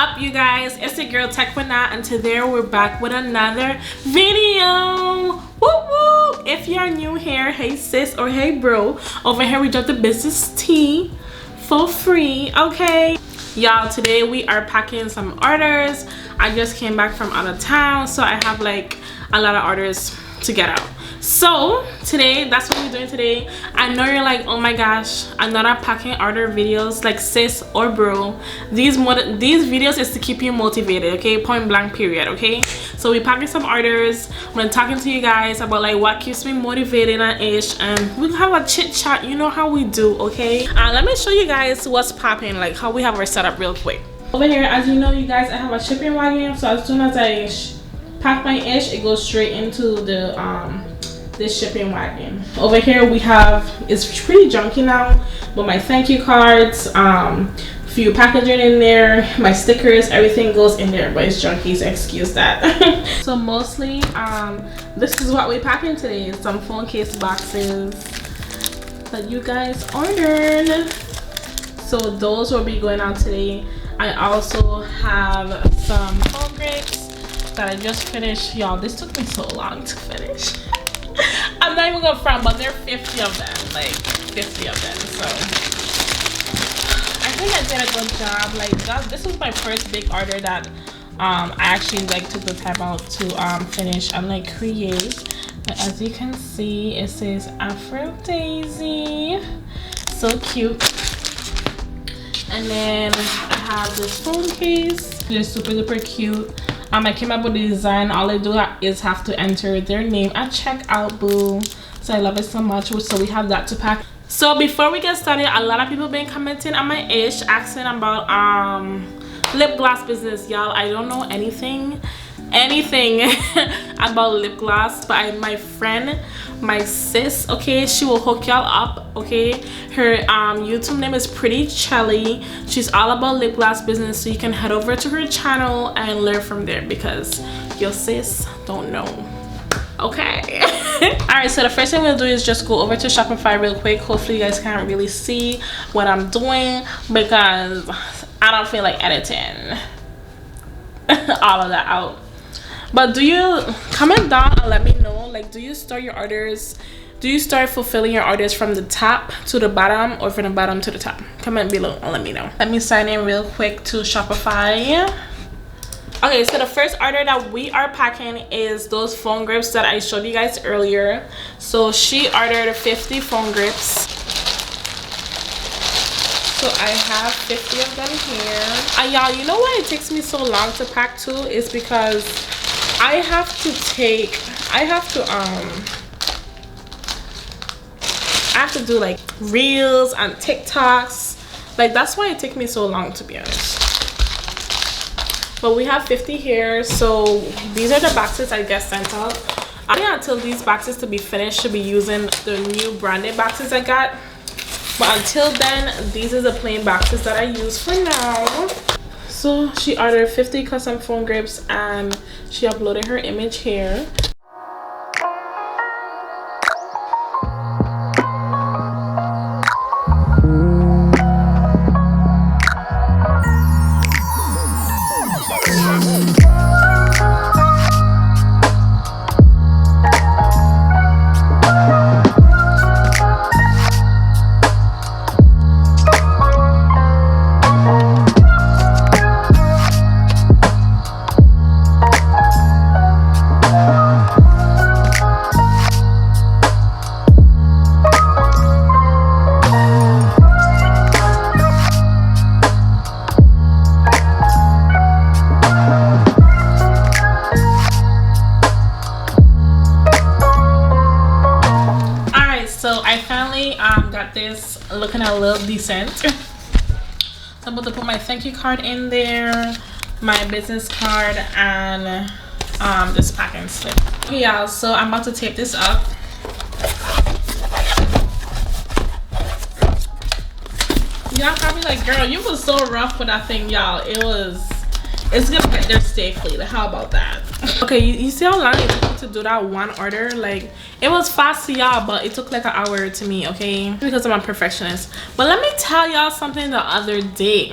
up, you guys? It's your girl Tequina, and today we're back with another video. Woo woo! If you're new here, hey sis or hey bro, over here we drop the business tea for free, okay? Y'all, today we are packing some orders. I just came back from out of town, so I have like a lot of orders to get out. So today, that's what we're doing today. I know you're like, oh my gosh, another packing order videos, like sis or bro. These videos is to keep you motivated, okay? Point blank period, okay? So we're packing some orders. I'm talking to you guys about like what keeps me motivated and ish, and we have a chit chat. You know how we do, okay? Let me show you guys what's popping, like how we have our setup real quick. Over here, as you know, you guys, I have a shipping wagon. So as soon as I pack my ish, it goes straight into the this shipping wagon. Over here we have, it's pretty junky now, but my thank you cards, few packaging in there, my stickers, everything goes in there, but it's junky, so excuse that. So mostly this is what we're packing today. Some phone case boxes that you guys ordered, so those will be going out today. I also have some phone grips that I just finished. Y'all, this took me so long to finish. I'm not even gonna front, but there are 50 of them, like 50 of them. So I think I did a good job. Like this was my first big order that I actually like took the time out to finish and like create. But as you can see, it says Afro Daisy, so cute. And then I have this phone case, just super duper cute. I came up with the design. All I do is have to enter their name at checkout, boo. So I love it so much. So we have that to pack. So before we get started, a lot of people been commenting on my ish, asking about lip gloss business. Y'all, I don't know anything about lip gloss, but my friend, my sis, okay, she will hook y'all up, okay? Her YouTube name is Pretty Chelly. She's all about lip gloss business, so you can head over to her channel and learn from there because your sis don't know, okay? All right, so the first thing we'll do is just go over to Shopify real quick. Hopefully you guys can't really see what I'm doing because I don't feel like editing all of that out. But do you comment down and let me know, like, do you start your orders, do you start fulfilling your orders from the top to the bottom or from the bottom to the top? Comment below and let me know. Let me sign in real quick to Shopify. Okay, so the first order that we are packing is those phone grips that I showed you guys earlier. So she ordered 50 phone grips. So I have 50 of them here. And y'all, you know why it takes me so long to pack too? Is because I have to do like reels and TikToks. Like that's why it takes me so long, to be honest. But we have 50 here, so these are the boxes I guess sent out. I think until these boxes to be finished, should be using the new branded boxes I got. But until then, these are the plain boxes that I use for now. So she ordered 50 custom phone grips and she uploaded her image here. So I finally got this looking a little decent. So I'm about to put my thank you card in there, my business card, and this packing slip. Okay, y'all, so I'm about to tape this up. Y'all probably like, girl, you was so rough with that thing, y'all. It's gonna get there safely. How about that? Okay, you see how long it took me to do that one order? Like, it was fast to y'all, but it took like an hour to me, okay? Because I'm a perfectionist. But let me tell y'all something the other day.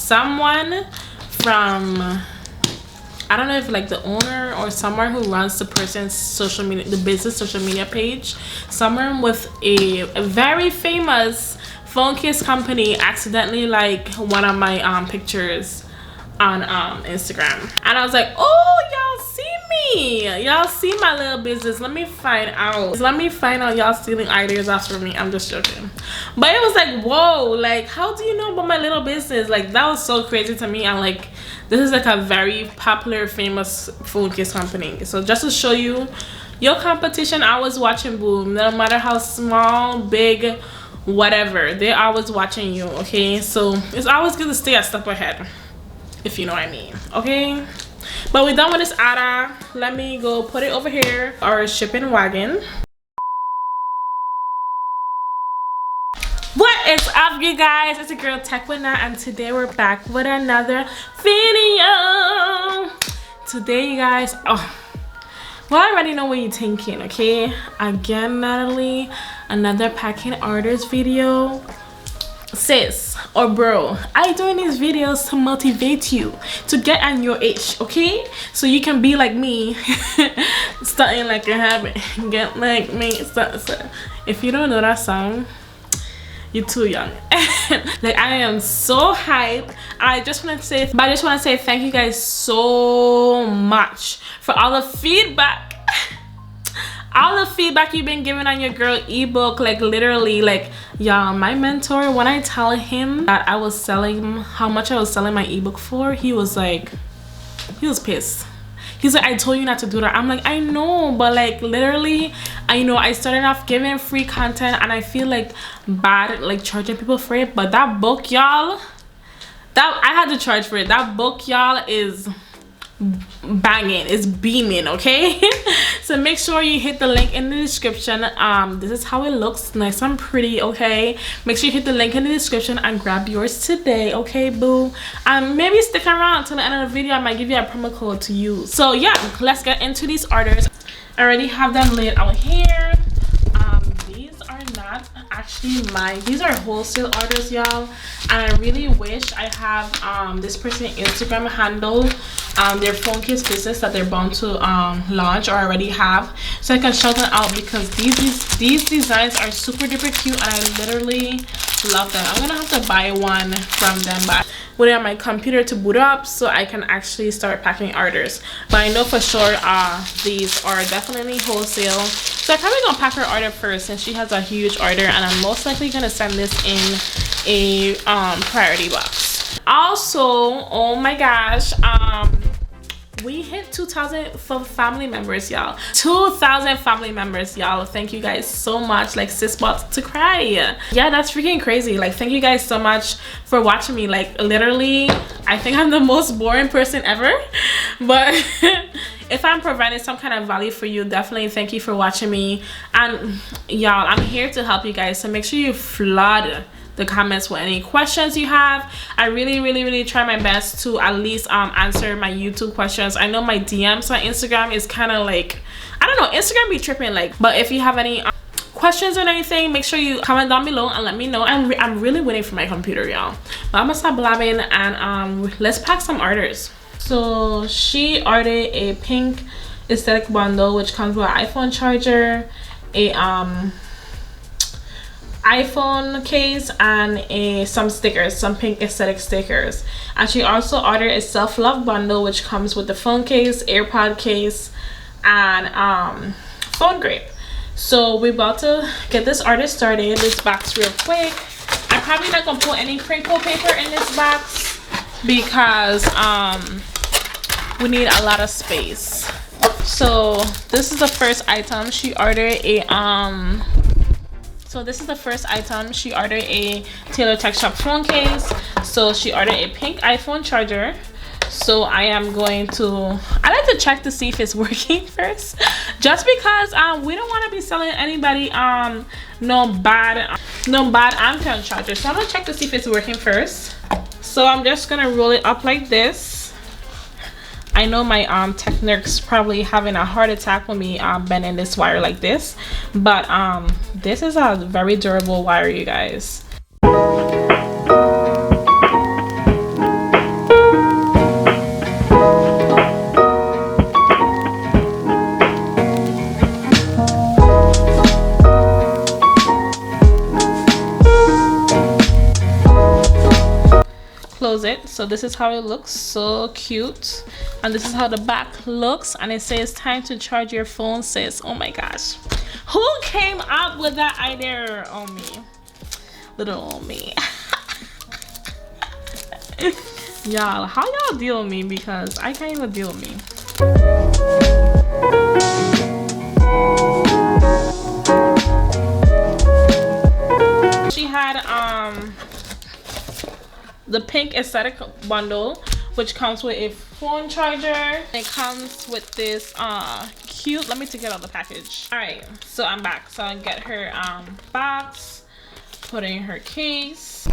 someone from, I don't know if like the owner or someone who runs the person's social media, the business social media page, someone with a very famous phone case company accidentally like one of my pictures on Instagram, and I was like, oh, y'all see me, y'all see my little business. Let me find out y'all stealing ideas after me. I'm just joking, but it was like, whoa, like how do you know about my little business? Like that was so crazy to me. And like, this is like a very popular famous phone case company. So just to show you, your competition always watching, boo. No matter how small, big, whatever, they're always watching you. Okay, so it's always good to stay a step ahead, if you know what I mean. Okay, but we're done with this order. Let me go put it over here, our shipping wagon. What is up, you guys? It's your girl Tech with Nat, and today we're back with another video. Today, you guys, oh, well, I already know what you're thinking. Okay, again, Natalie, another packing orders video. Sis or bro, I doing these videos to motivate you to get on your itch, okay? So you can be like me, starting like a habit, get like me. If you don't know that song, you're too young. Like, I am so hyped. I just want to say thank you guys so much for all the feedback. All the feedback you've been giving on your girl ebook. Like literally, like, y'all, my mentor, when I tell him that I was selling, how much I was selling my ebook for, he was like, he was pissed. He's like, I told you not to do that. I'm like, I know, but like literally, I know I started off giving free content and I feel like bad like charging people for it. But that book, y'all, that I had to charge for it. That book, y'all, is banging, it's beaming, okay? So make sure you hit the link in the description. This is how it looks, nice and pretty, okay? Make sure you hit the link in the description and grab yours today, okay, boo? Maybe stick around till the end of the video. I might give you a promo code to use. So yeah, let's get into these orders. I already have them laid out here. These are not actually mine, these are wholesale orders, y'all, and I really wish I have this person's Instagram handle, their phone case business that they're bound to launch or already have, so I can shout them out, because these designs are super duper cute and I literally love them. I'm gonna have to buy one from them, but wait on my computer to boot up so I can actually start packing orders. But I know for sure these are definitely wholesale, so I'm probably gonna pack her order first since she has a huge order, and I'm most likely gonna send this in a priority box. Also, oh my gosh, we hit 2,000 family members, y'all. 2,000 family members, y'all. Thank you guys so much. Like, sis about to cry. Yeah, that's freaking crazy. Like, thank you guys so much for watching me. Like, literally, I think I'm the most boring person ever, but if I'm providing some kind of value for you, definitely thank you for watching me. And y'all, I'm here to help you guys, so make sure you flood the comments with any questions you have. I really try my best to at least answer my YouTube questions. I know my DMs on Instagram is kind of like, I don't know, Instagram be tripping, like, but if you have any questions or anything, make sure you comment down below and let me know. I'm really waiting for my computer, y'all, but I'm gonna stop blabbing and let's pack some orders. So she ordered a pink aesthetic bundle which comes with an iPhone charger, a iPhone case, and some stickers, some pink aesthetic stickers. And she also ordered a self-love bundle which comes with the phone case, AirPod case, and phone grip. So we're about to get this order started. This box real quick. I'm probably not gonna put any crinkle paper in this box because we need a lot of space. So this is the first item. She ordered a Taylor Tech Shop phone case. So she ordered a pink iPhone charger. So I am going to, I like to check to see if it's working first, just because we don't want to be selling anybody no bad Amazon charger. So I'm gonna check to see if it's working first. So I'm just gonna roll it up like this. I know my tech nerds probably having a heart attack when me bending this wire like this, but this is a very durable wire, you guys. close it. So this is how it looks, so cute. And this is how the back looks, and it says time to charge your phone, sis. Oh my gosh, who came up with that idea? Oh me, little old me. Y'all, how y'all deal with me, because I can't even deal with me. She had the pink aesthetic bundle, which comes with a phone charger. It comes with this cute, let me take it out of the package. All right, so I'm back. So I get her box, put in her case.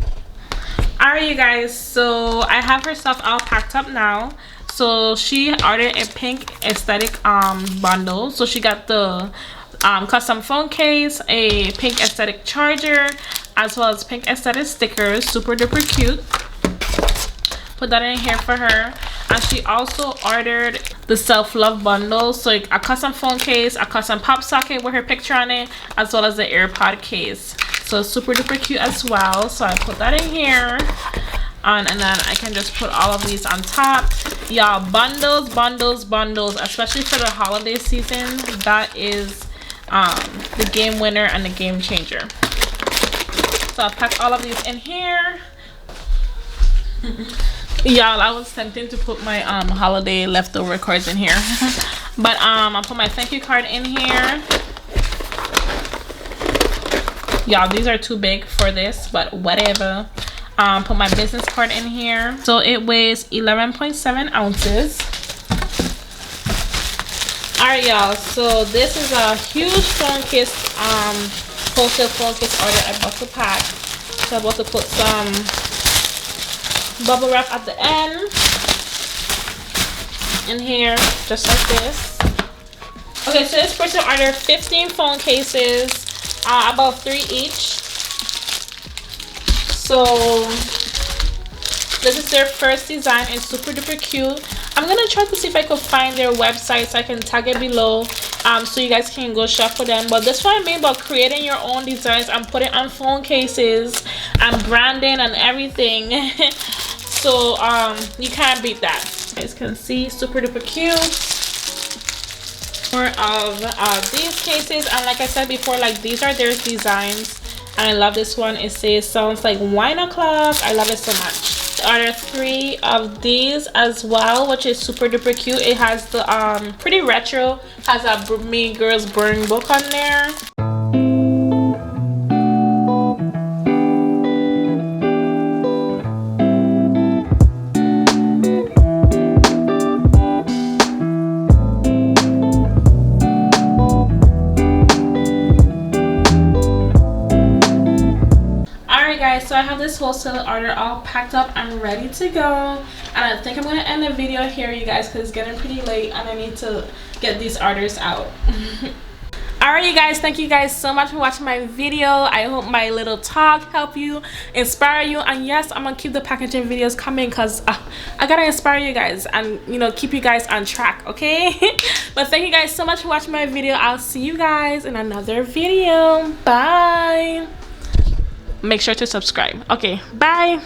All right, you guys, so I have her stuff all packed up now. So she ordered a pink aesthetic bundle. So she got the custom phone case, a pink aesthetic charger, as well as pink aesthetic stickers. Super duper cute. Put that in here for her. And she also ordered the self-love bundle, so like a custom phone case, a custom pop socket with her picture on it, as well as the AirPod case. So super duper cute as well. So I put that in here, and then I can just put all of these on top. Y'all, bundles, especially for the holiday season, that is the game winner and the game changer. So I'll pack all of these in here. Y'all, I was tempted to put my holiday leftover cards in here. But I'll put my thank you card in here. Y'all, these are too big for this, but whatever. Put my business card in here. So it weighs 11.7 ounces. Alright, y'all, so this is a huge phone case, wholesale phone case order I bought to pack. So I'm about to put some bubble wrap at the end in here, just like this. Okay, so this person ordered 15 phone cases, about 3 each. So this is their first design. It's super duper cute. I'm gonna try to see if I could find their website so I can tag it below, so you guys can go shop for them. But this one I mean about creating your own designs and put it on phone cases and branding and everything. So you can't beat that. You guys can see, super duper cute. More of these cases, and like I said before, like these are their designs, and I love this one. It says sounds like wine o'clock. I love it so much. There are 3 of these as well, which is super duper cute. It has the pretty retro, has a Mean Girls Burn book on there. So I have this wholesale order all packed up and ready to go, and I think I'm going to end the video here, you guys, because it's getting pretty late and I need to get these orders out. Alright, you guys, thank you guys so much for watching my video. I hope my little talk helped you, inspire you, and yes, I'm gonna keep the packaging videos coming because I gotta inspire you guys and, you know, keep you guys on track, okay? But thank you guys so much for watching my video. I'll see you guys in another video. Bye. Make sure to subscribe. Okay, bye.